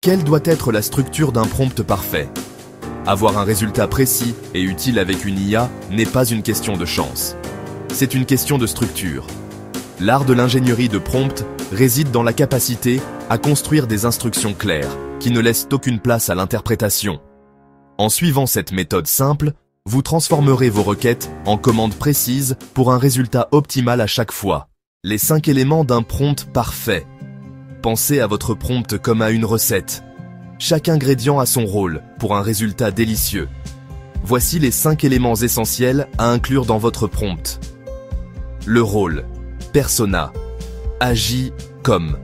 Quelle doit être la structure d'un prompt parfait? Avoir un résultat précis et utile avec une IA n'est pas une question de chance. C'est une question de structure. L'art de l'ingénierie de prompt réside dans la capacité à construire des instructions claires qui ne laissent aucune place à l'interprétation. En suivant cette méthode simple, vous transformerez vos requêtes en commandes précises pour un résultat optimal à chaque fois. Les 5 éléments d'un prompt parfait. Pensez à votre prompt comme à une recette. Chaque ingrédient a son rôle pour un résultat délicieux. Voici les 5 éléments essentiels à inclure dans votre prompt. Le rôle. Persona. Agis comme.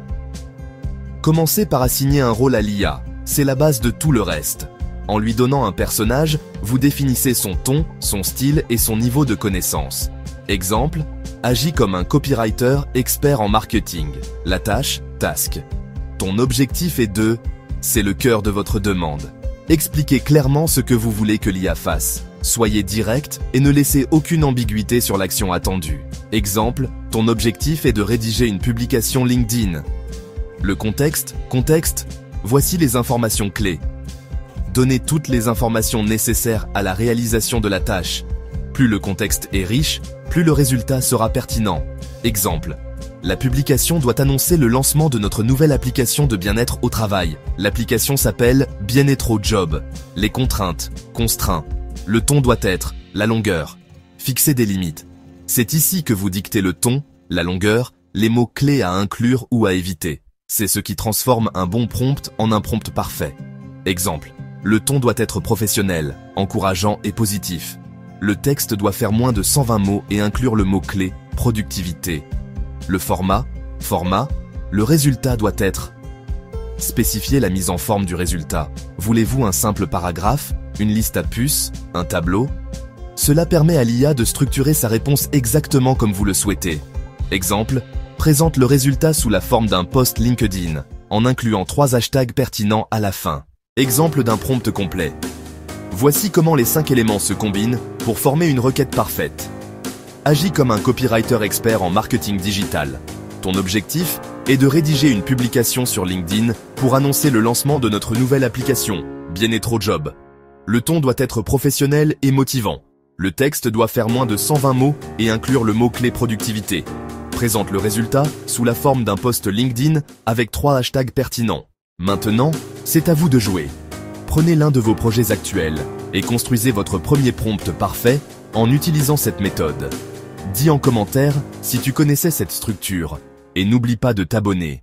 Commencez par assigner un rôle à l'IA. C'est la base de tout le reste. En lui donnant un personnage, vous définissez son ton, son style et son niveau de connaissance. Exemple, agis comme un copywriter expert en marketing. La tâche, task. Ton objectif est de... C'est le cœur de votre demande. Expliquez clairement ce que vous voulez que l'IA fasse. Soyez direct et ne laissez aucune ambiguïté sur l'action attendue. Exemple, ton objectif est de rédiger une publication LinkedIn. Le contexte, voici les informations clés. Donnez toutes les informations nécessaires à la réalisation de la tâche. Plus le contexte est riche, plus le résultat sera pertinent. Exemple, la publication doit annoncer le lancement de notre nouvelle application de bien-être au travail. L'application s'appelle Bien-être au job. Les contraintes, constraints. Le ton doit être, la longueur. Fixez des limites. C'est ici que vous dictez le ton, la longueur, les mots clés à inclure ou à éviter. C'est ce qui transforme un bon prompt en un prompt parfait. Exemple, le ton doit être professionnel, encourageant et positif. Le texte doit faire moins de 120 mots et inclure le mot-clé « productivité ». Le format, le résultat doit être. Spécifiez la mise en forme du résultat. Voulez-vous un simple paragraphe, une liste à puces, un tableau? Cela permet à l'IA de structurer sa réponse exactement comme vous le souhaitez. Exemple, présente le résultat sous la forme d'un post LinkedIn, en incluant 3 hashtags pertinents à la fin. Exemple d'un prompt complet. Voici comment les 5 éléments se combinent pour former une requête parfaite. Agis comme un copywriter expert en marketing digital. Ton objectif est de rédiger une publication sur LinkedIn pour annoncer le lancement de notre nouvelle application, Bien-être au job. Le ton doit être professionnel et motivant. Le texte doit faire moins de 120 mots et inclure le mot-clé productivité. Présente le résultat sous la forme d'un post LinkedIn avec 3 hashtags pertinents. Maintenant, c'est à vous de jouer. Prenez l'un de vos projets actuels et construisez votre premier prompt parfait en utilisant cette méthode. Dis en commentaire si tu connaissais cette structure et n'oublie pas de t'abonner.